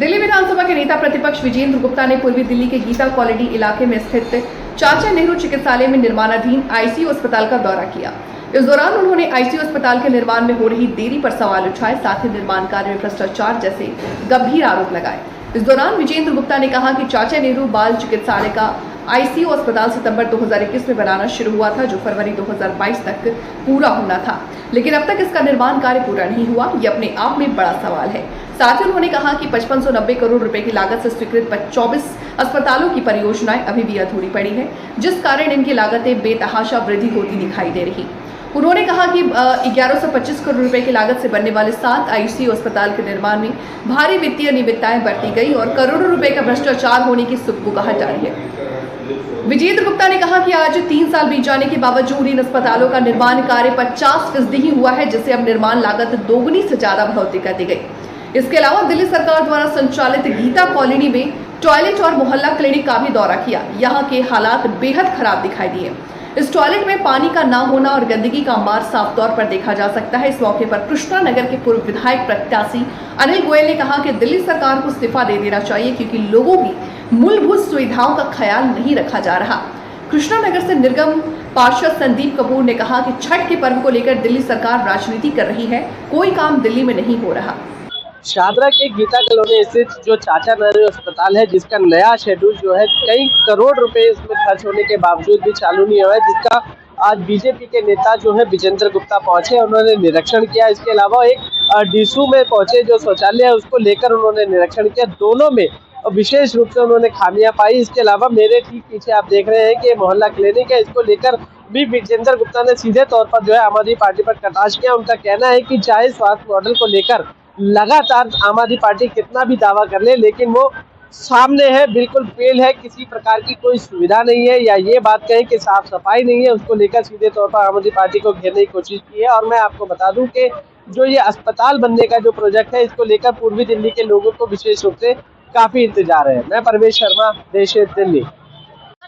दिल्ली विधानसभा के नेता प्रतिपक्ष विजेंद्र गुप्ता ने पूर्वी दिल्ली के गीता कॉलोनी इलाके में स्थित चाचा नेहरू चिकित्सालय में निर्माणाधीन आईसीयू अस्पताल का दौरा किया। इस दौरान उन्होंने आईसीयू अस्पताल के निर्माण में हो रही देरी पर सवाल उठाए, साथ ही निर्माण कार्य में भ्रष्टाचार जैसे गंभीर आरोप लगाए। इस दौरान विजेंद्र गुप्ता ने कहा कि चाचा नेहरू बाल चिकित्सालय का आईसीयू अस्पताल सितंबर 2021 में बनाना शुरू हुआ था, जो फरवरी 2022 तक पूरा होना था, लेकिन अब तक इसका निर्माण कार्य पूरा नहीं हुआ। ये अपने आप में बड़ा सवाल है। साथ ही उन्होंने कहा कि 5590 करोड़ रुपए की लागत से स्वीकृत 24 अस्पतालों की परियोजनाएं अभी भी अधूरी पड़ी है, जिस कारण इनकी लागतें बेतहाशा वृद्धि होती दिखाई दे रही। उन्होंने कहा कि 1125 करोड़ रुपए की लागत से बनने वाले 7 आईसीयू अस्पताल के निर्माण में भारी वित्तीय अनियमितताएं बरती गई और करोड़ों रुपए का भ्रष्टाचार होने की सुगबुगाहट जारी है। विजेंद्र गुप्ता ने कहा कि आज 3 साल बीत जाने के बावजूद इन अस्पतालों का निर्माण कार्य 50% ही हुआ है, जिससे अब निर्माण लागत दोगुनी से ज्यादा बढ़ोतरी कर दी गई। इसके अलावा दिल्ली सरकार द्वारा संचालित गीता कॉलोनी में टॉयलेट और मोहल्ला क्लिनिक का भी दौरा किया। यहाँ के हालात बेहद खराब दिखाई दिए। इस टॉयलेट में पानी का न होना और गंदगी का मार साफ तौर पर देखा जा सकता है। इस मौके पर कृष्णा नगर के पूर्व विधायक प्रत्याशी अनिल गोयल ने कहा कि दिल्ली सरकार को इस्तीफा दे देना चाहिए, क्योंकि लोगों की मूलभूत सुविधाओं का ख्याल नहीं रखा जा रहा। कृष्णा नगर से निर्गम पार्षद संदीप कपूर ने कहा कि छठ के पर्व को लेकर दिल्ली सरकार राजनीति कर रही है, कोई काम दिल्ली में नहीं हो रहा। शादरा के गीता कॉलोनी स्थित जो चाचा नेहरू अस्पताल है, जिसका नया शेड्यूल जो है कई करोड़ रुपए इसमें खर्च होने के बावजूद भी चालू नहीं हुआ है, जिसका आज बीजेपी के नेता जो है विजेंद्र गुप्ता पहुंचे, उन्होंने निरीक्षण किया। इसके अलावा एक डीसू में पहुंचे, जो शौचालय है उसको लेकर उन्होंने निरीक्षण किया। दोनों में विशेष रूप से उन्होंने खामियां पाई। इसके अलावा मेरे ठीक पीछे आप देख रहे हैं कि मोहल्ला क्लिनिक है, इसको लेकर भी विजेंद्र गुप्ता ने सीधे तौर पर जो है आम आदमी पार्टी पर कटाक्ष किया। उनका कहना है कि चाहे स्वास्थ्य मॉडल को लेकर लगातार आम आदमी पार्टी कितना भी दावा कर ले, लेकिन वो सामने है, बिल्कुल फेल है, किसी प्रकार की कोई सुविधा नहीं है, या ये बात कहें कि साफ सफाई नहीं है, उसको लेकर सीधे तौर पर आम आदमी पार्टी को घेरने की कोशिश की है। और मैं आपको बता दूं कि जो ये अस्पताल बनने का जो प्रोजेक्ट है, इसको लेकर पूर्वी दिल्ली के लोगों को विशेष रूप से काफी इंतजार है। मैं परवेश शर्मा, देश दिल्ली।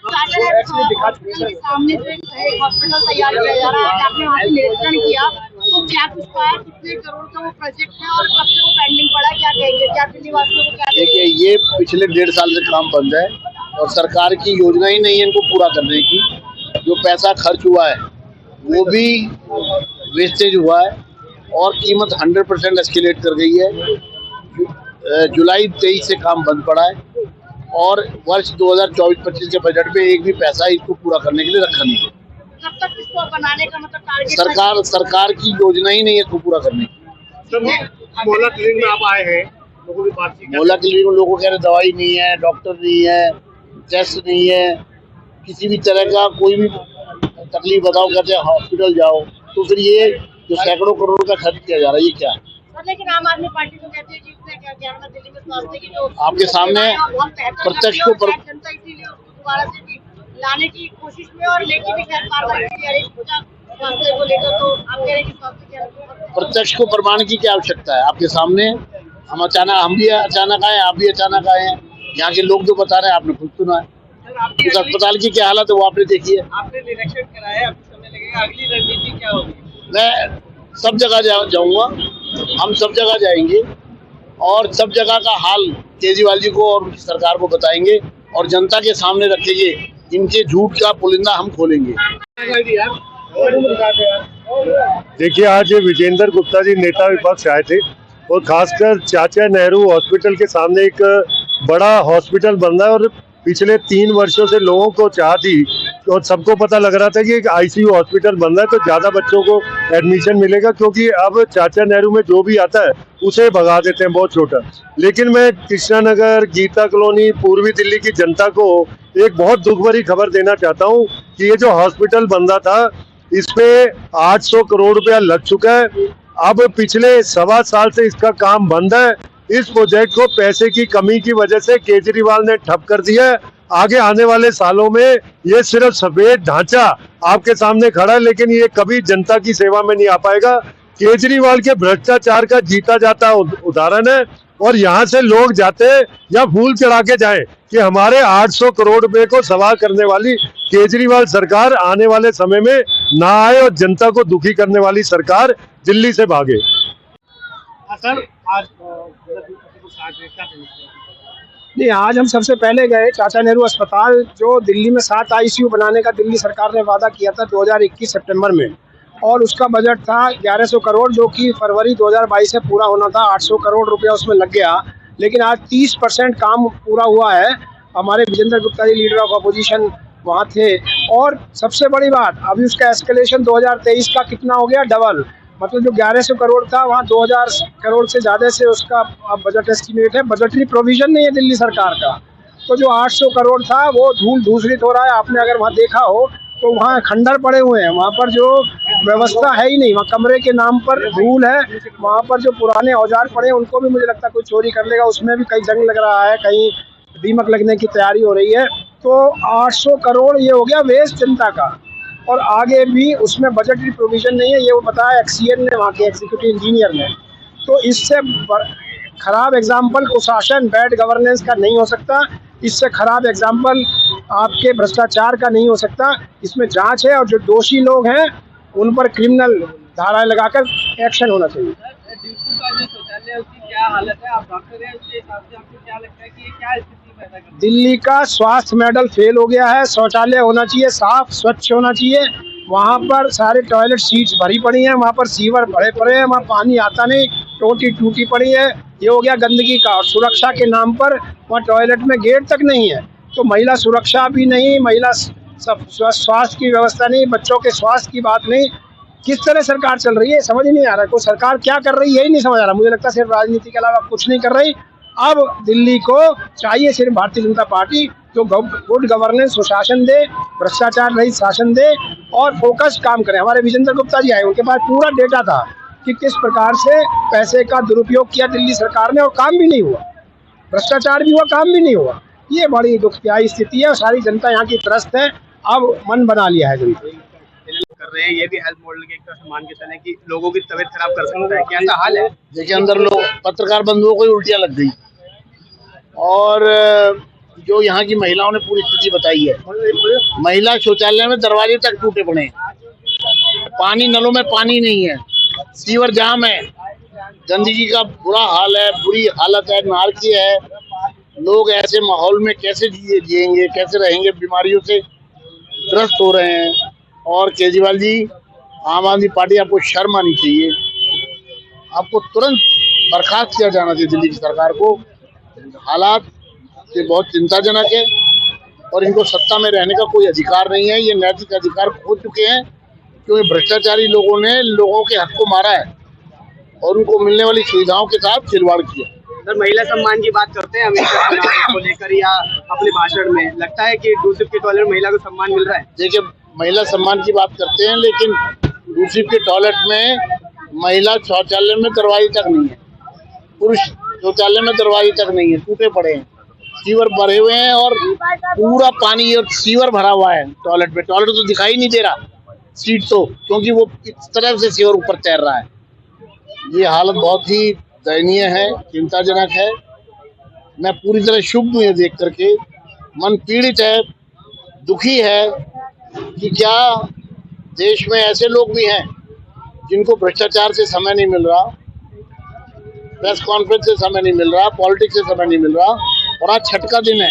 सामने जो एक हॉस्पिटल तैयार किया जा रहा है, आपने वहाँ पे निरीक्षण किया, तो क्या कुछ पाया, कितने करोड़ का वो प्रोजेक्ट है और कब से वो पेंडिंग पड़ा है, क्या कहेंगे, क्या दिल्ली वासियों को क्या? देखिए, ये पिछले 1.5 साल से काम बंद है और सरकार की योजना ही नहीं है इनको पूरा करने की। जो पैसा खर्च हुआ है वो भी वेस्टेज हुआ है और कीमत 100% एस्केलेट कर गई है। जुलाई 23 से काम बंद पड़ा है और वर्ष 2024-25 के बजट में एक भी पैसा इसको पूरा करने के लिए रखा नहीं है। कब तक इसको बनाने का मतलब टारगेट? सरकार की योजना ही नहीं है इसको पूरा करने की। मोहल्ला क्लिनिक में आप आए हैं, लोगों की बातचीत, मोहल्ला क्लिनिक में लोगों कह रहे दवाई नहीं है, डॉक्टर नहीं है, टेस्ट नहीं है, किसी भी तरह का कोई भी तकलीफ बताओ, कहते हैं हॉस्पिटल जाओ। तो फिर ये जो सैकड़ों करोड़ का खर्च किया जा रहा है, ये क्या है? लेकिन आम आदमी पार्टी तो कहती है कि उसने क्या किया ना, दिल्ली में स्वास्थ्य की जो आपके सामने प्रत्यक्ष को जनता इसीलिए उसको दोबारा से भी लाने की कोशिश में और लेके भी खैर कार्रवाई स्वास्थ्य को लेकर, तो आप कह रहे हैं कि स्वास्थ्य प्रत्यक्ष को प्रमाण की क्या आवश्यकता है? आपके सामने हम भी अचानक आए, आप भी अचानक आए हैं, यहाँ के लोग जो बता रहे हैं आपने खुद सुना है। उस अस्पताल की क्या हालत है वो आपने देखी है। आपने निरीक्षण कराया, आपको समय लगेगा, अगली रणनीति क्या होगी? मैं सब जगह जाऊंगा, हम सब जगह जाएंगे और सब जगह का हाल केजरीवाल जी को और उनकी सरकार को बताएंगे और जनता के सामने रखेंगे। इनके झूठ का पुलिंदा हम खोलेंगे। देखिए, आज विजेंद्र गुप्ता जी नेता विपक्ष आए थे और खासकर चाचा नेहरू हॉस्पिटल के सामने एक बड़ा हॉस्पिटल बन रहा है और पिछले 3 वर्षों से लोगों को चाह थी और सबको पता लग रहा था कि एक आईसीयू हॉस्पिटल बन रहा है तो ज़्यादा बच्चों को एडमिशन मिलेगा, क्योंकि अब चाचा नेहरू में जो भी आता है उसे भगा देते हैं बहुत छोटा। लेकिन मैं कृष्णा नगर, गीता कॉलोनी, पूर्वी दिल्ली की जनता को एक बहुत दुख भरी खबर देना चाहता हूँ कि ये जो हॉस्पिटल बन रहा था, इस पे 800 करोड़ रुपया लग चुका है। अब पिछले 1.25 साल से इसका काम बंद है। इस प्रोजेक्ट को पैसे की कमी की वजह से केजरीवाल ने ठप कर दिया है। आगे आने वाले सालों में ये सिर्फ सफेद ढांचा आपके सामने खड़ा है, लेकिन ये कभी जनता की सेवा में नहीं आ पाएगा। केजरीवाल के भ्रष्टाचार का जीता जाता उदाहरण है और यहाँ से लोग जाते या फूल चढ़ा के जाए कि हमारे 800 करोड़ रुपए को सवाल करने वाली केजरीवाल सरकार आने वाले समय में ना आए और जनता को दुखी करने वाली सरकार दिल्ली से भागे। सर, आज नहीं, आज हम सबसे पहले गए चाचा नेहरू अस्पताल, जो दिल्ली में 7 आईसीयू बनाने का दिल्ली सरकार ने वादा किया था 2021 सितंबर में, और उसका बजट था 1100 करोड़, जो कि फरवरी 2022 से पूरा होना था। 800 करोड़ रुपया उसमें लग गया, लेकिन आज 30% काम पूरा हुआ है। हमारे Vijendra Gupta ji leader of opposition वहाँ थे, और सबसे बड़ी बात, अभी उसका एस्केलेशन 2023 का कितना हो गया, डबल। मतलब जो 1100 करोड़ था वहाँ 2000 करोड़ से ज़्यादा से उसका बजट एस्टिमेट है। बजटरी प्रोविज़न नहीं है दिल्ली सरकार का। तो जो 800 करोड़ था वो धूल धूसरित हो रहा है। आपने अगर वहाँ देखा हो तो वहाँ खंडर पड़े हुए हैं, वहाँ पर जो व्यवस्था है ही नहीं। वहाँ कमरे के नाम पर धूल है, वहाँ पर जो पुराने औजार पड़े हैं उनको भी मुझे लगता है कोई चोरी कर लेगा, उसमें भी कहीं जंग लग रहा है, कहीं दीमक लगने की तैयारी हो रही है। तो 800 करोड़ ये हो गया वेस्ट जनता का, और आगे भी उसमें बजटरी प्रोविज़न नहीं है, ये वो बताया एक्सीएन ने, वहाँ के एग्जीक्यूटिव इंजीनियर ने। तो इससे खराब एग्जाम्पल कुशासन, बैड गवर्नेंस का नहीं हो सकता। इससे खराब एग्जाम्पल आपके भ्रष्टाचार का नहीं हो सकता। इसमें जांच है, और जो दोषी लोग हैं उन पर क्रिमिनल धाराएं लगाकर एक्शन होना चाहिए। शौचालय उसकी क्या हालत है, आप डॉक्टर हैं, उसके हिसाब से आपको क्या लगता है कि ये क्या स्थिति पैदा कर दिल्ली का स्वास्थ्य मॉडल फेल हो गया है। शौचालय होना चाहिए साफ स्वच्छ होना चाहिए। वहाँ पर सारे टॉयलेट सीट्स भरी पड़ी हैं, वहाँ पर सीवर भरे पड़े हैं, वहाँ पानी आता नहीं, टोटी टूटी पड़ी है। ये हो गया गंदगी का। और सुरक्षा के नाम पर वहाँ टॉयलेट में गेट तक नहीं है। तो महिला सुरक्षा भी नहीं, महिला स्वास्थ्य की व्यवस्था नहीं, बच्चों के स्वास्थ्य की बात नहीं। किस तरह सरकार चल रही है समझ ही नहीं आ रहा। कोई सरकार क्या कर रही है यही नहीं समझ आ रहा। मुझे लगता है सिर्फ राजनीति के अलावा कुछ नहीं कर रही। अब दिल्ली को चाहिए सिर्फ भारतीय जनता पार्टी जो गुड गवर्नेंस, सुशासन दे, भ्रष्टाचार रहित शासन दे और फोकस काम करे। हमारे विजेंद्र गुप्ता जी आए, उनके पास पूरा डेटा था कि किस प्रकार से पैसे का दुरुपयोग किया दिल्ली सरकार ने, और काम भी नहीं हुआ। भ्रष्टाचार भी हुआ, काम भी नहीं हुआ। ये बड़ी दुखदायी स्थिति है और सारी जनता यहाँ की त्रस्त है। अब मन बना लिया है जनता कर रहे हैं। ये भी हेल्थ मॉडल के एक तरह मान के चले कि लोगों की तबीयत खराब कर सकता है, क्या ऐसा हाल है? देखिए, अंदर लोग पत्रकार बंधुओं को ही उल्टियाँ लग गई, और जो यहाँ की महिलाओं ने पूरी स्थिति बताई है। महिला शौचालय में दरवाजे तक टूटे पड़े हैं, पानी, नलों में पानी नहीं है, सीवर जाम है, गंदगी का बुरा हाल है, बुरी हालत है, नारकी है। लोग ऐसे माहौल में कैसे जिएंगे, कैसे रहेंगे, बीमारियों से ग्रस्त हो रहे हैं। और केजरीवाल जी, आम आदमी पार्टी, आपको शर्म आनी चाहिए। आपको तुरंत बर्खास्त किया जाना चाहिए दिल्ली की सरकार को। हालात ये बहुत चिंताजनक है और इनको सत्ता में रहने का कोई अधिकार नहीं है। ये नैतिक अधिकार खो चुके हैं क्योंकि भ्रष्टाचारी लोगों ने लोगों के हक को मारा है और उनको मिलने वाली सुविधाओं के साथ खिलवाड़ किया। सर, महिला सम्मान की बात करते हैं हमेशा चुनाव को लेकर या अपने भाषण में, लगता है कि दूसरे के टॉयलेट महिला को सम्मान मिल रहा है? देखिए, महिला सम्मान की बात करते हैं, लेकिन दूसरी के टॉयलेट में महिला शौचालय में दरवाजे तक नहीं है, पुरुष शौचालय में दरवाजे तक नहीं है, टूटे पड़े हैं, सीवर भरे हुए हैं और पूरा पानी और सीवर भरा हुआ है टॉयलेट में। टॉयलेट तो दिखाई नहीं दे रहा, सीट तो, क्योंकि वो इस तरह से सीवर ऊपर तैर रहा है। ये हालत बहुत ही दयनीय है, चिंताजनक है। मैं पूरी तरह शुभ हूँ ये देख करके, मन पीड़ित है, दुखी है कि क्या देश में ऐसे लोग भी हैं जिनको भ्रष्टाचार से समय नहीं मिल रहा, प्रेस कॉन्फ्रेंस से समय नहीं मिल रहा, पॉलिटिक्स से समय नहीं मिल रहा। और आज छठ का दिन है,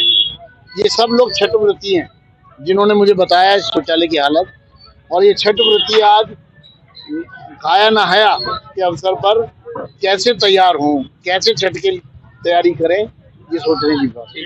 ये सब लोग छठ व्रती हैं जिन्होंने मुझे बताया शौचालय की हालत। और ये छठ व्रती आज खाया नहाया के अवसर पर कैसे तैयार हों, कैसे छठ की तैयारी करें, ये सोचने की बात है।